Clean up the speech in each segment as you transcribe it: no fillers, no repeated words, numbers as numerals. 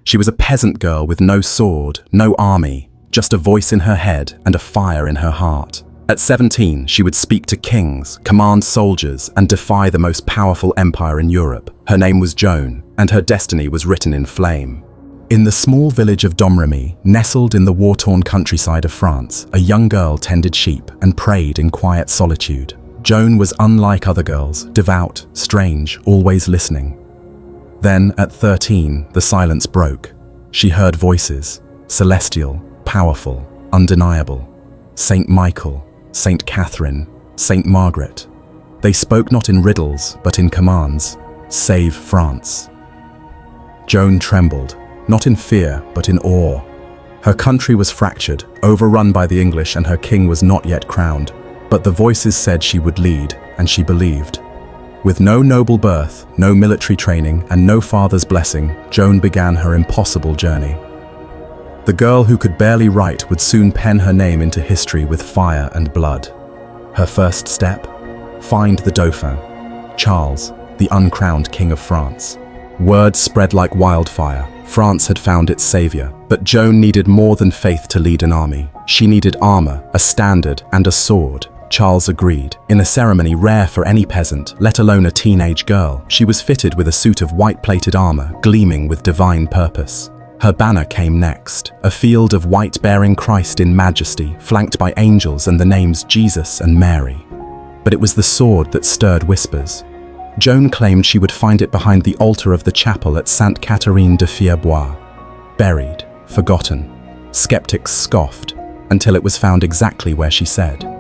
She was a peasant girl with no sword, no army, just a voice in her head and a fire in her heart. At 17, she would speak to kings, command soldiers, and defy the most powerful empire in Europe. Her name was Joan, and her destiny was written in flame. In the small village of Domrémy, nestled in the war-torn countryside of France, a young girl tended sheep and prayed in quiet solitude. Joan was unlike other girls, devout, strange, always listening. Then, at 13, the silence broke. She heard voices, celestial, powerful, undeniable. Saint Michael, Saint Catherine, Saint Margaret. They spoke not in riddles, but in commands. Save France. Joan trembled, not in fear, but in awe. Her country was fractured, overrun by the English, and her king was not yet crowned. But the voices said she would lead, and she believed. With no noble birth, no military training, and no father's blessing, Joan began her impossible journey. The girl who could barely write would soon pen her name into history with fire and blood. Her first step? Find the Dauphin, Charles, the uncrowned King of France. Word spread like wildfire. France had found its savior, but Joan needed more than faith to lead an army. She needed armor, a standard, and a sword. Charles agreed. In a ceremony rare for any peasant, let alone a teenage girl, she was fitted with a suit of white-plated armor, gleaming with divine purpose. Her banner came next, a field of white bearing Christ in majesty, flanked by angels and the names Jesus and Mary. But it was the sword that stirred whispers. Joan claimed she would find it behind the altar of the chapel at Sainte Catherine de Fierbois. Buried, forgotten. Skeptics scoffed, until it was found exactly where she said.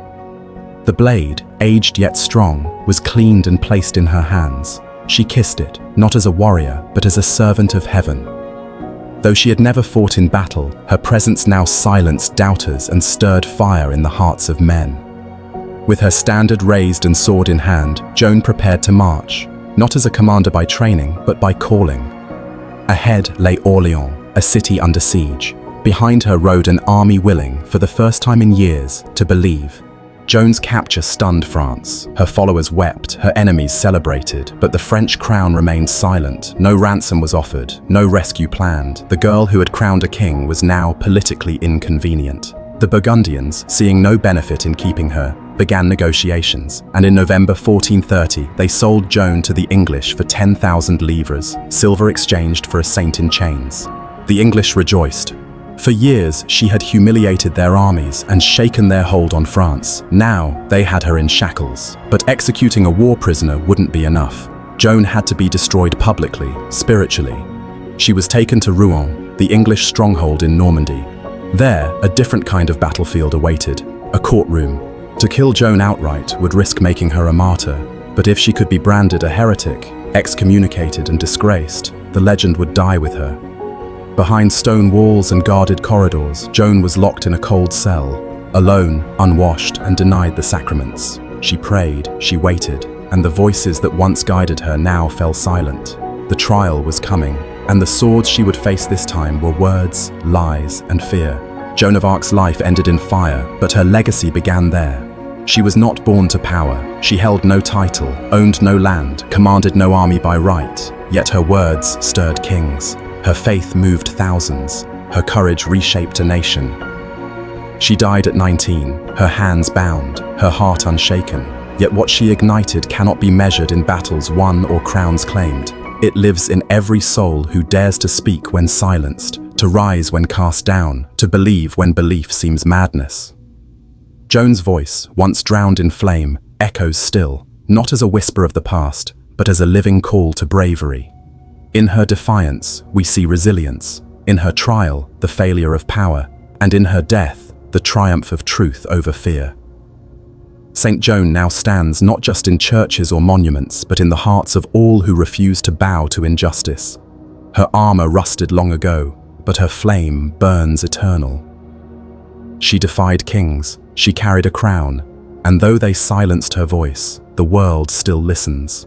The blade, aged yet strong, was cleaned and placed in her hands. She kissed it, not as a warrior, but as a servant of heaven. Though she had never fought in battle, her presence now silenced doubters and stirred fire in the hearts of men. With her standard raised and sword in hand, Joan prepared to march, not as a commander by training, but by calling. Ahead lay Orléans, a city under siege. Behind her rode an army willing, for the first time in years, to believe. Joan's capture stunned France. Her followers wept, her enemies celebrated, but the French crown remained silent. No ransom was offered, no rescue planned. The girl who had crowned a king was now politically inconvenient. The Burgundians, seeing no benefit in keeping her, began negotiations, and in November 1430, they sold Joan to the English for 10,000 livres, silver exchanged for a saint in chains. The English rejoiced. For years, she had humiliated their armies and shaken their hold on France. Now, they had her in shackles. But executing a war prisoner wouldn't be enough. Joan had to be destroyed publicly, spiritually. She was taken to Rouen, the English stronghold in Normandy. There, a different kind of battlefield awaited, a courtroom. To kill Joan outright would risk making her a martyr, but if she could be branded a heretic, excommunicated and disgraced, the legend would die with her. Behind stone walls and guarded corridors, Joan was locked in a cold cell, alone, unwashed, and denied the sacraments. She prayed, she waited, and the voices that once guided her now fell silent. The trial was coming, and the swords she would face this time were words, lies, and fear. Joan of Arc's life ended in fire, but her legacy began there. She was not born to power. She held no title, owned no land, commanded no army by right. Yet her words stirred kings. Her faith moved thousands. Her courage reshaped a nation. She died at 19, her hands bound, her heart unshaken. Yet what she ignited cannot be measured in battles won or crowns claimed. It lives in every soul who dares to speak when silenced, to rise when cast down, to believe when belief seems madness. Joan's voice, once drowned in flame, echoes still, not as a whisper of the past, but as a living call to bravery. In her defiance, we see resilience. In her trial, the failure of power. And in her death, the triumph of truth over fear. St. Joan now stands not just in churches or monuments, but in the hearts of all who refuse to bow to injustice. Her armor rusted long ago, but her flame burns eternal. She defied kings, she carried a crown, and though they silenced her voice, the world still listens.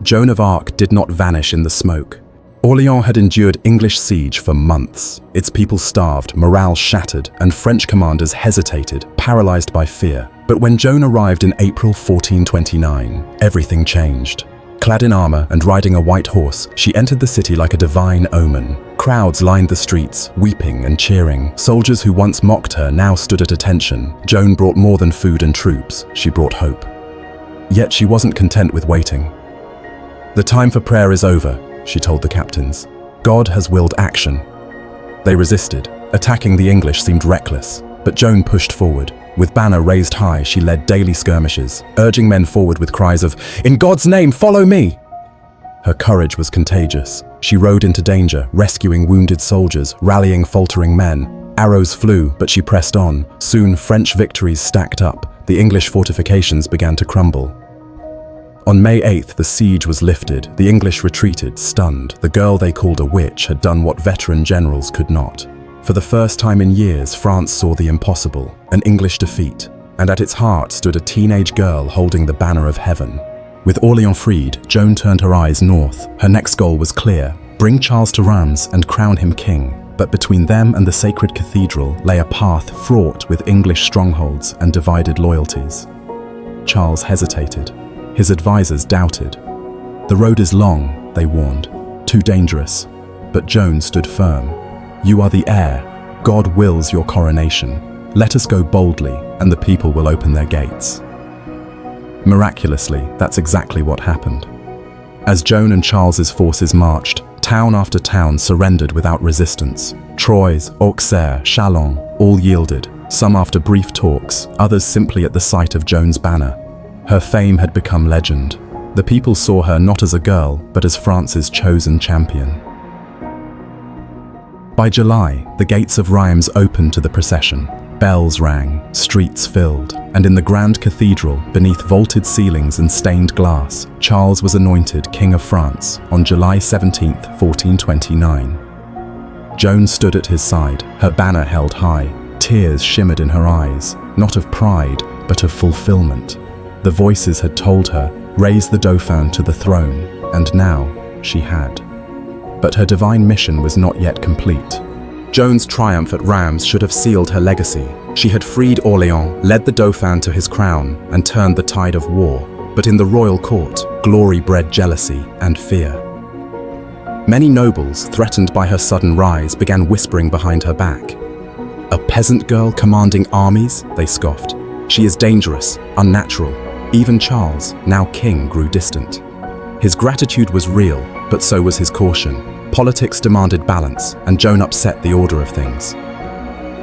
Joan of Arc did not vanish in the smoke. Orléans had endured English siege for months. Its people starved, morale shattered, and French commanders hesitated, paralyzed by fear. But when Joan arrived in April 1429, everything changed. Clad in armor and riding a white horse, she entered the city like a divine omen. Crowds lined the streets, weeping and cheering. Soldiers who once mocked her now stood at attention. Joan brought more than food and troops. She brought hope. Yet she wasn't content with waiting. "The time for prayer is over," she told the captains. "God has willed action." They resisted. Attacking the English seemed reckless, but Joan pushed forward. With banner raised high, she led daily skirmishes, urging men forward with cries of, "In God's name, follow me!" Her courage was contagious. She rode into danger, rescuing wounded soldiers, rallying faltering men. Arrows flew, but she pressed on. Soon, French victories stacked up. The English fortifications began to crumble. On May 8th, the siege was lifted. The English retreated, stunned. The girl they called a witch had done what veteran generals could not. For the first time in years, France saw the impossible, an English defeat, and at its heart stood a teenage girl holding the banner of heaven. With Orléans freed, Joan turned her eyes north. Her next goal was clear: bring Charles to Reims and crown him king. But between them and the sacred cathedral lay a path fraught with English strongholds and divided loyalties. Charles hesitated. His advisors doubted. "The road is long," they warned, "too dangerous." But Joan stood firm. "You are the heir. God wills your coronation. Let us go boldly, and the people will open their gates." Miraculously, that's exactly what happened. As Joan and Charles's forces marched, town after town surrendered without resistance. Troyes, Auxerre, Chalon, all yielded, some after brief talks, others simply at the sight of Joan's banner. Her fame had become legend. The people saw her not as a girl, but as France's chosen champion. By July, the gates of Reims opened to the procession. Bells rang, streets filled, and in the grand cathedral, beneath vaulted ceilings and stained glass, Charles was anointed King of France on July 17, 1429. Joan stood at his side, her banner held high. Tears shimmered in her eyes, not of pride, but of fulfillment. The voices had told her, raise the Dauphin to the throne, and now she had. But her divine mission was not yet complete. Joan's triumph at Reims should have sealed her legacy. She had freed Orléans, led the Dauphin to his crown, and turned the tide of war. But in the royal court, glory bred jealousy and fear. Many nobles, threatened by her sudden rise, began whispering behind her back. "A peasant girl commanding armies?" they scoffed. "She is dangerous, unnatural." Even Charles, now king, grew distant. His gratitude was real, but so was his caution. Politics demanded balance, and Joan upset the order of things.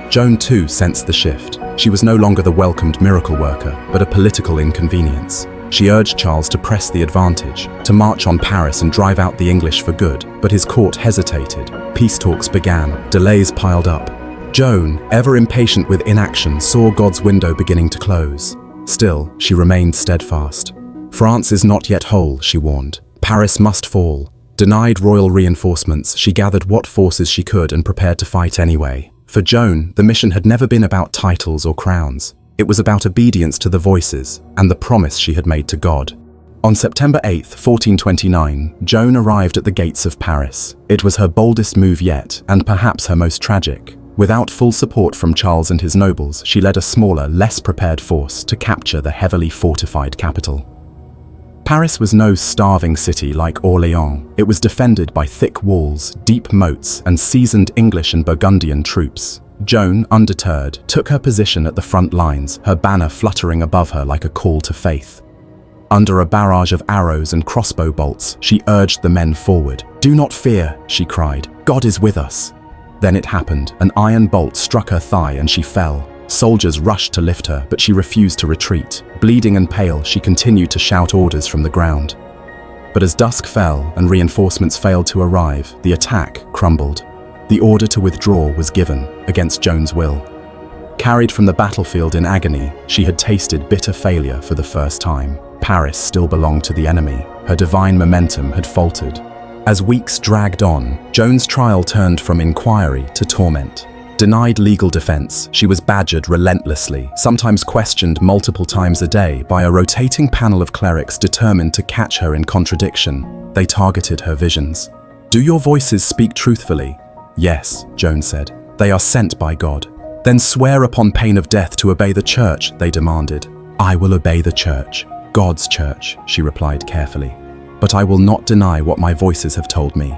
Joan too sensed the shift. She was no longer the welcomed miracle worker, but a political inconvenience. She urged Charles to press the advantage, to march on Paris and drive out the English for good, but his court hesitated. Peace talks began, delays piled up. Joan, ever impatient with inaction, saw God's window beginning to close. Still, she remained steadfast. France is not yet whole, she warned. Paris must fall. Denied royal reinforcements, she gathered what forces she could and prepared to fight anyway. For Joan, the mission had never been about titles or crowns. It was about obedience to the voices and the promise she had made to God. On September 8, 1429, Joan arrived at the gates of Paris. It was her boldest move yet, and perhaps her most tragic. Without full support from Charles and his nobles, she led a smaller, less prepared force to capture the heavily fortified capital. Paris was no starving city like Orléans. It was defended by thick walls, deep moats, and seasoned English and Burgundian troops. Joan, undeterred, took her position at the front lines, her banner fluttering above her like a call to faith. Under a barrage of arrows and crossbow bolts, she urged the men forward. "Do not fear," she cried. "God is with us." Then it happened. An iron bolt struck her thigh and she fell. Soldiers rushed to lift her, but she refused to retreat. Bleeding and pale, she continued to shout orders from the ground. But as dusk fell and reinforcements failed to arrive, the attack crumbled. The order to withdraw was given, against Joan's will. Carried from the battlefield in agony, she had tasted bitter failure for the first time. Paris still belonged to the enemy. Her divine momentum had faltered. As weeks dragged on, Joan's trial turned from inquiry to torment. Denied legal defense, she was badgered relentlessly, sometimes questioned multiple times a day by a rotating panel of clerics determined to catch her in contradiction. They targeted her visions. "Do your voices speak truthfully?" "Yes," Joan said. "They are sent by God." "Then swear upon pain of death to obey the church," they demanded. "I will obey the church, God's church," she replied carefully. but I will not deny what my voices have told me.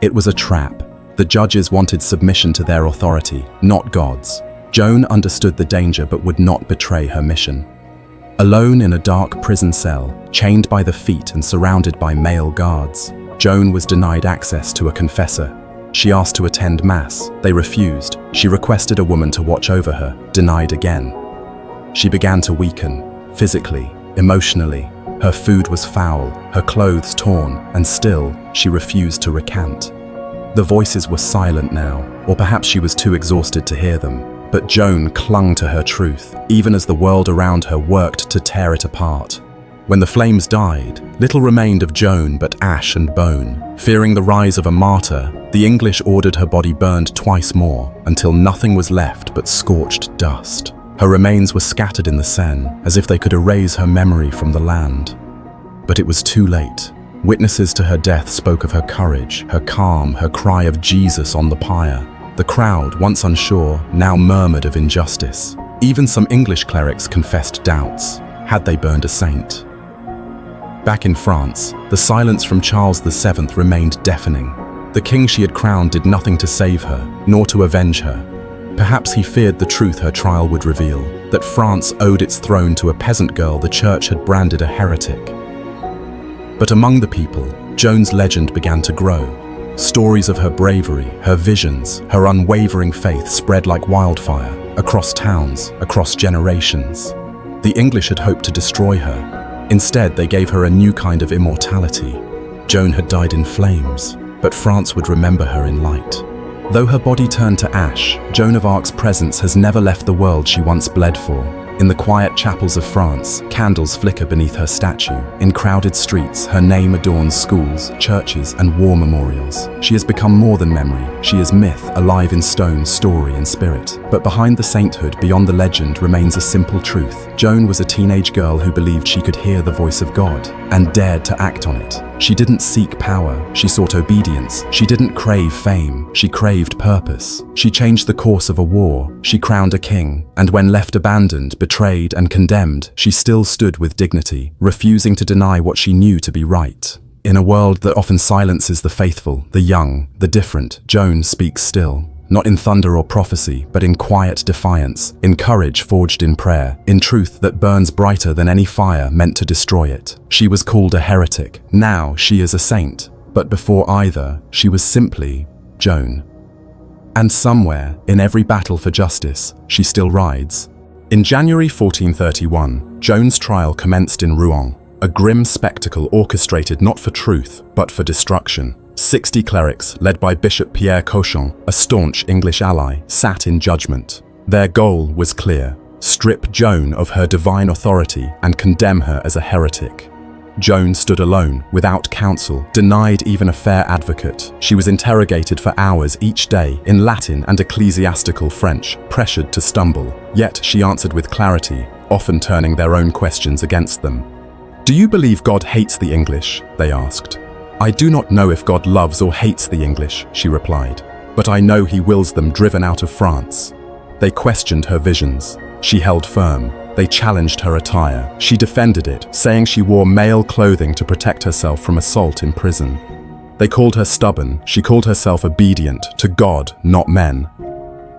It was a trap. The judges wanted submission to their authority, not God's. Joan understood the danger but would not betray her mission. Alone in a dark prison cell, chained by the feet and surrounded by male guards, Joan was denied access to a confessor. She asked to attend mass. They refused. She requested a woman to watch over her, denied again. She began to weaken, physically, emotionally. Her food was foul, her clothes torn, and still, she refused to recant. The voices were silent now, or perhaps she was too exhausted to hear them. But Joan clung to her truth, even as the world around her worked to tear it apart. When the flames died, little remained of Joan but ash and bone. Fearing the rise of a martyr, the English ordered her body burned twice more, until nothing was left but scorched dust. Her remains were scattered in the Seine, as if they could erase her memory from the land. But it was too late. Witnesses to her death spoke of her courage, her calm, her cry of Jesus on the pyre. The crowd, once unsure, now murmured of injustice. Even some English clerics confessed doubts. Had they burned a saint? Back in France, the silence from Charles VII remained deafening. The king she had crowned did nothing to save her, nor to avenge her. Perhaps he feared the truth her trial would reveal, that France owed its throne to a peasant girl the church had branded a heretic. But among the people, Joan's legend began to grow. Stories of her bravery, her visions, her unwavering faith spread like wildfire, across towns, across generations. The English had hoped to destroy her. Instead, they gave her a new kind of immortality. Joan had died in flames, but France would remember her in light. Though her body turned to ash, Joan of Arc's presence has never left the world she once bled for. In the quiet chapels of France, candles flicker beneath her statue. In crowded streets, her name adorns schools, churches, and war memorials. She has become more than memory. She is myth, alive in stone, story, and spirit. But behind the sainthood, beyond the legend, remains a simple truth. Joan was a teenage girl who believed she could hear the voice of God, and dared to act on it. She didn't seek power, she sought obedience. She didn't crave fame, she craved purpose. She changed the course of a war, she crowned a king, and when left abandoned, betrayed, and condemned, she still stood with dignity, refusing to deny what she knew to be right. In a world that often silences the faithful, the young, the different, Joan speaks still. Not in thunder or prophecy, but in quiet defiance, in courage forged in prayer, in truth that burns brighter than any fire meant to destroy it. She was called a heretic. Now she is a saint. But before either, she was simply Joan. And somewhere, in every battle for justice, she still rides. In January 1431, Joan's trial commenced in Rouen, a grim spectacle orchestrated not for truth, but for destruction. 60 clerics, led by Bishop Pierre Cauchon, a staunch English ally, sat in judgment. Their goal was clear: strip Joan of her divine authority and condemn her as a heretic. Joan stood alone, without counsel, denied even a fair advocate. She was interrogated for hours each day in Latin and ecclesiastical French, pressured to stumble. Yet she answered with clarity, often turning their own questions against them. "Do you believe God hates the English?" they asked. "I do not know if God loves or hates the English," she replied, "but I know he wills them driven out of France." They questioned her visions. She held firm. They challenged her attire. She defended it, saying she wore male clothing to protect herself from assault in prison. They called her stubborn. She called herself obedient to God, not men.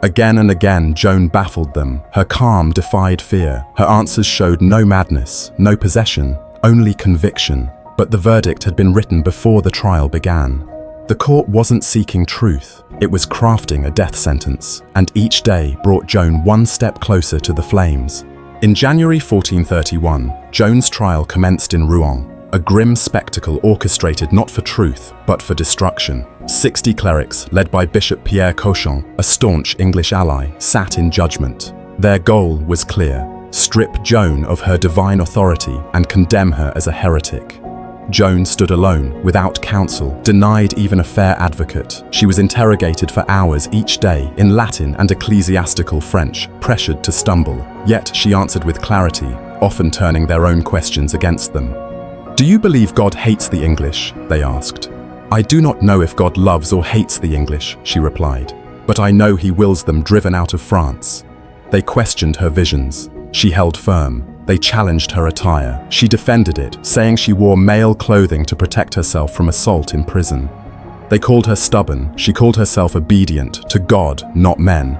Again and again, Joan baffled them. Her calm defied fear. Her answers showed no madness, no possession, only conviction. But the verdict had been written before the trial began. The court wasn't seeking truth, it was crafting a death sentence, and each day brought Joan one step closer to the flames. In January 1431, Joan's trial commenced in Rouen, a grim spectacle orchestrated not for truth, but for destruction. 60 clerics, led by Bishop Pierre Cauchon, a staunch English ally, sat in judgment. Their goal was clear: strip Joan of her divine authority and condemn her as a heretic. Joan stood alone, without counsel, denied even a fair advocate. She was interrogated for hours each day in Latin and ecclesiastical French, pressured to stumble. Yet she answered with clarity, often turning their own questions against them. "Do you believe God hates the English?" they asked. "I do not know if God loves or hates the English," she replied, "but I know he wills them driven out of France." They questioned her visions. She held firm. They challenged her attire. She defended it, saying she wore male clothing to protect herself from assault in prison. They called her stubborn. She called herself obedient to God, not men.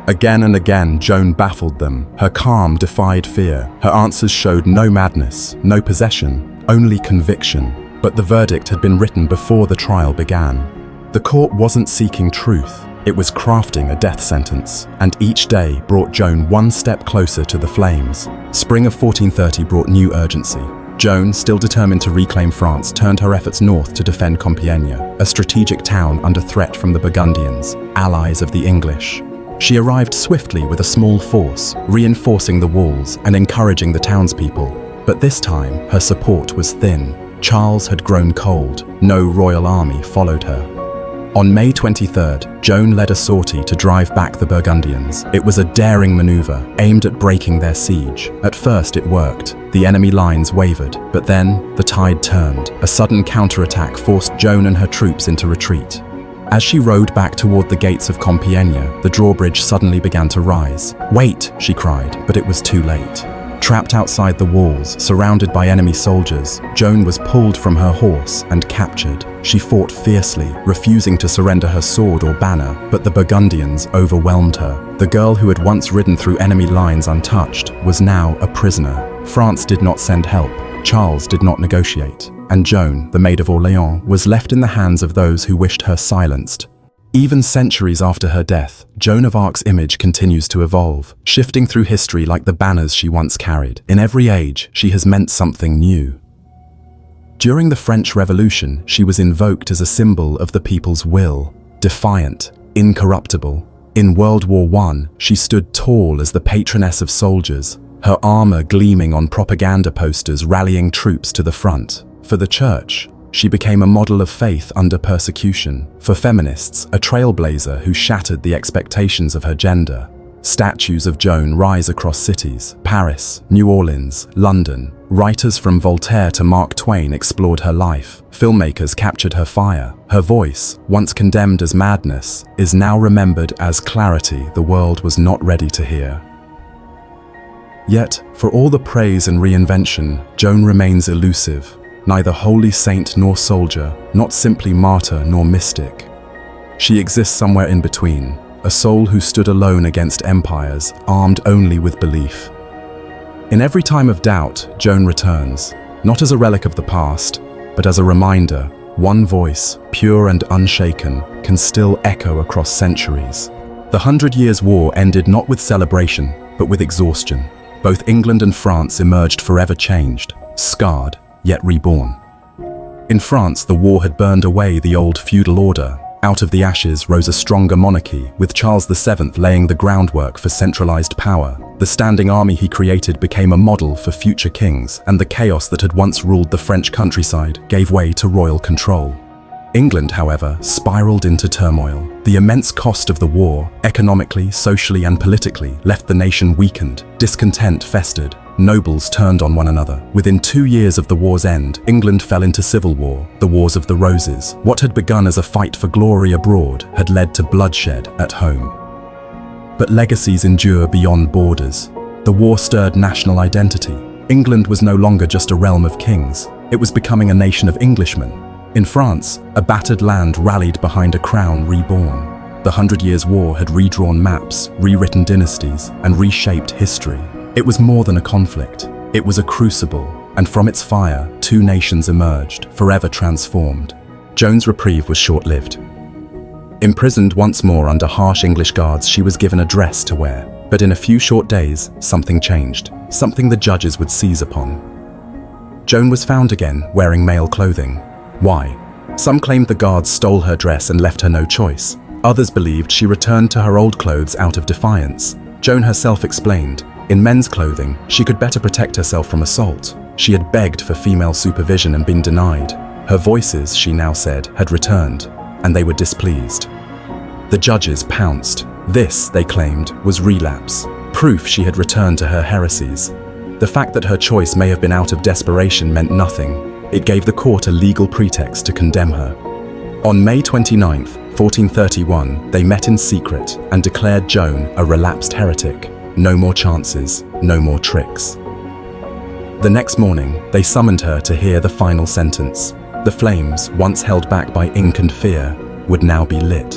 Again and again, Joan baffled them. Her calm defied fear. Her answers showed no madness, no possession, only conviction. But the verdict had been written before the trial began. The court wasn't seeking truth. It was crafting a death sentence, and each day brought Joan one step closer to the flames. Spring of 1430 brought new urgency. Joan, still determined to reclaim France, turned her efforts north to defend Compiègne, a strategic town under threat from the Burgundians, allies of the English. She arrived swiftly with a small force, reinforcing the walls and encouraging the townspeople. But this time, her support was thin. Charles had grown cold. No royal army followed her. On May 23rd, Joan led a sortie to drive back the Burgundians. It was a daring maneuver, aimed at breaking their siege. At first it worked. The enemy lines wavered, but then the tide turned. A sudden counterattack forced Joan and her troops into retreat. As she rode back toward the gates of Compiègne, the drawbridge suddenly began to rise. "Wait!" she cried, but it was too late. Trapped outside the walls, surrounded by enemy soldiers, Joan was pulled from her horse and captured. She fought fiercely, refusing to surrender her sword or banner, but the Burgundians overwhelmed her. The girl who had once ridden through enemy lines untouched was now a prisoner. France did not send help. Charles did not negotiate. And Joan, the Maid of Orléans, was left in the hands of those who wished her silenced. Even centuries after her death, Joan of Arc's image continues to evolve, shifting through history like the banners she once carried. In every age, she has meant something new. During the French Revolution, she was invoked as a symbol of the people's will, defiant, incorruptible. In World War I, she stood tall as the patroness of soldiers, her armor gleaming on propaganda posters rallying troops to the front. For the church, she became a model of faith under persecution. For feminists, a trailblazer who shattered the expectations of her gender. Statues of Joan rise across cities: Paris, New Orleans, London. Writers from Voltaire to Mark Twain explored her life. Filmmakers captured her fire. Her voice, once condemned as madness, is now remembered as clarity the world was not ready to hear. Yet, for all the praise and reinvention, Joan remains elusive. Neither holy saint nor soldier, not simply martyr nor mystic. She exists somewhere in between, a soul who stood alone against empires, armed only with belief. In every time of doubt, Joan returns, not as a relic of the past, but as a reminder. One voice, pure and unshaken, can still echo across centuries. The 100 Years' War ended not with celebration, but with exhaustion. Both England and France emerged forever changed, scarred, yet reborn. In France, the war had burned away the old feudal order. Out of the ashes rose a stronger monarchy, with Charles VII laying the groundwork for centralized power. The standing army he created became a model for future kings, and the chaos that had once ruled the French countryside gave way to royal control. England, however, spiraled into turmoil. The immense cost of the war, economically, socially, and politically, left the nation weakened. Discontent festered. Nobles turned on one another. Within 2 years of the war's end, England fell into civil war, the Wars of the Roses. What had begun as a fight for glory abroad had led to bloodshed at home. But legacies endure beyond borders. The war stirred national identity. England was no longer just a realm of kings. It was becoming a nation of Englishmen. In France, a battered land rallied behind a crown reborn. The 100 Years' War had redrawn maps, rewritten dynasties, and reshaped history. It was more than a conflict. It was a crucible, and from its fire, 2 nations emerged, forever transformed. Joan's reprieve was short-lived. Imprisoned once more under harsh English guards, she was given a dress to wear. But in a few short days, something changed, something the judges would seize upon. Joan was found again, wearing male clothing. Why? Some claimed the guards stole her dress and left her no choice. Others believed she returned to her old clothes out of defiance. Joan herself explained, in men's clothing, she could better protect herself from assault. She had begged for female supervision and been denied. Her voices, she now said, had returned, and they were displeased. The judges pounced. This, they claimed, was relapse, proof she had returned to her heresies. The fact that her choice may have been out of desperation meant nothing. It gave the court a legal pretext to condemn her. On May 29, 1431, they met in secret and declared Joan a relapsed heretic. No more chances, no more tricks. The next morning, they summoned her to hear the final sentence. The flames, once held back by ink and fear, would now be lit.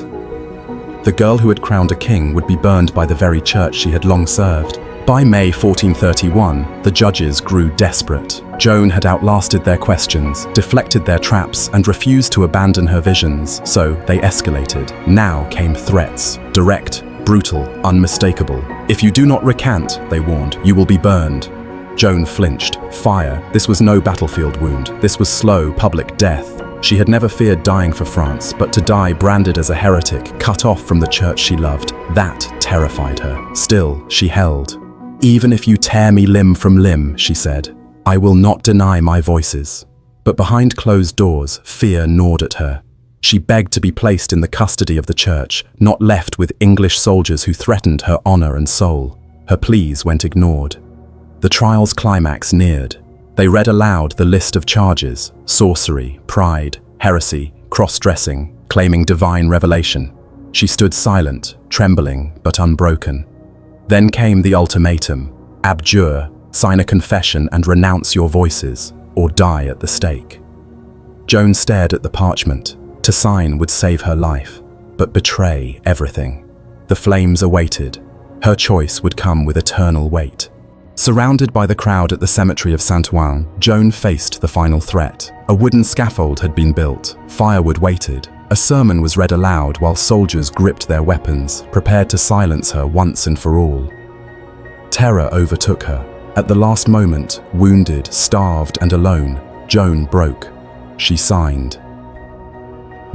The girl who had crowned a king would be burned by the very church she had long served. By May 1431, the judges grew desperate. Joan had outlasted their questions, deflected their traps, and refused to abandon her visions, so they escalated. Now came threats. Direct, brutal, unmistakable. If you do not recant, they warned, you will be burned. Joan flinched. Fire. This was no battlefield wound. This was slow, public death. She had never feared dying for France, but to die branded as a heretic, cut off from the church she loved, that terrified her. Still, she held. Even if you tear me limb from limb, she said, I will not deny my voices. But behind closed doors, fear gnawed at her. She begged to be placed in the custody of the church, not left with English soldiers who threatened her honor and soul. Her pleas went ignored. The trial's climax neared. They read aloud the list of charges: sorcery, pride, heresy, cross-dressing, claiming divine revelation. She stood silent, trembling but unbroken. Then came the ultimatum: abjure, sign a confession and renounce your voices, or die at the stake. Joan stared at the parchment. To sign would save her life, but betray everything. The flames awaited. Her choice would come with eternal weight. Surrounded by the crowd at the cemetery of Saint-Ouen, Joan faced the final threat. A wooden scaffold had been built, firewood waited. A sermon was read aloud while soldiers gripped their weapons, prepared to silence her once and for all. Terror overtook her. At the last moment, wounded, starved, and alone, Joan broke. She signed.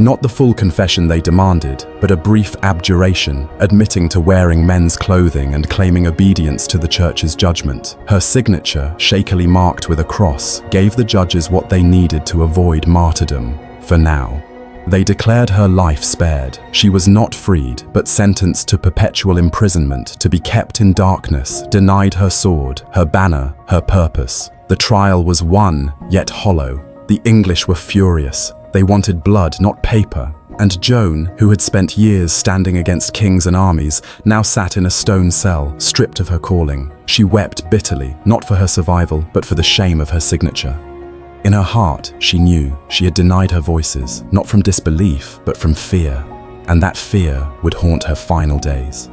Not the full confession they demanded, but a brief abjuration, admitting to wearing men's clothing and claiming obedience to the church's judgment. Her signature, shakily marked with a cross, gave the judges what they needed to avoid martyrdom, for now. They declared her life spared. She was not freed, but sentenced to perpetual imprisonment, to be kept in darkness, denied her sword, her banner, her purpose. The trial was won, yet hollow. The English were furious. They wanted blood, not paper. And Joan, who had spent years standing against kings and armies, now sat in a stone cell, stripped of her calling. She wept bitterly, not for her survival, but for the shame of her signature. In her heart, she knew she had denied her voices, not from disbelief, but from fear. And that fear would haunt her final days.